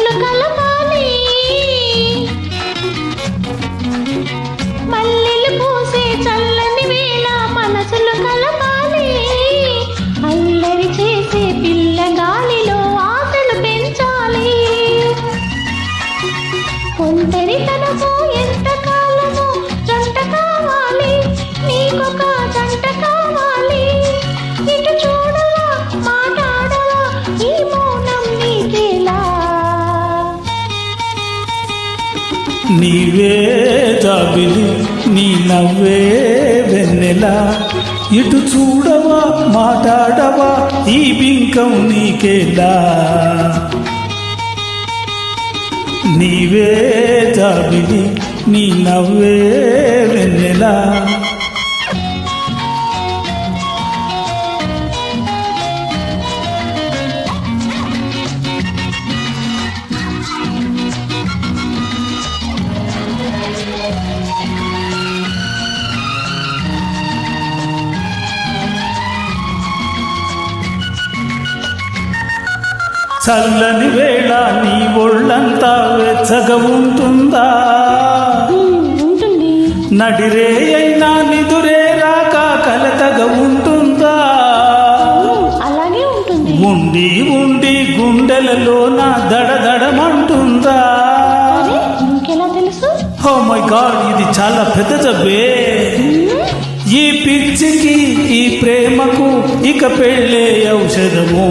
మనసులు కలపాలి, మల్లెలు పూసే చల్లని వేళ మనసులు కలపాలి, అల్లరి చేసే పిల్లగాలిలో ఆశలు పెంచాలి. ఒంటరితనము ఎంత కాలము జంట కావాలి, నీకొక జంట కావాలి. ఇటు చూడవా మాట్లాడవా ఈ మౌనం నీకేలా. నీవే జాబిలి నీ నవ్వే వెన్నెలా, ఇటు చూడవా మాట్లాడవా ఈ బింకం నీకేలా. నీవే జాబిలి నీ నవ్వే వెన్నెలా. చల్లని వేళ నీ ఒళ్ళంతా వెచ్చగా ఉంటుందా, నడిరే అయినా నిదురే రాక కలతగా ఉంటుందా. అలాగే ఉంటుంది. ఉండి ఉండి గుండెలలో నా దడదడమంటుందా. ఇంకెలా తెలుసు? ఓ మై గాడ్, ఇది చాలా పెద్ద జబ్బే. ఈ పిచ్చికి ఈ ప్రేమకు ఇక పెళ్ళే ఔషధము.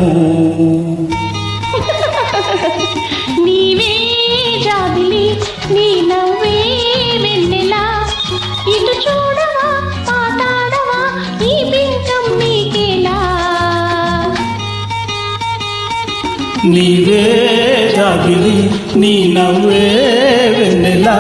నీవే జాబిలి నీ నవ్వే వెన్నెలా, ఇటు చూడవా మాట్లాడవా ఈ బింకం నీకేలా. నీవే జాబిలి నీ నవ్వే వెన్నెలా.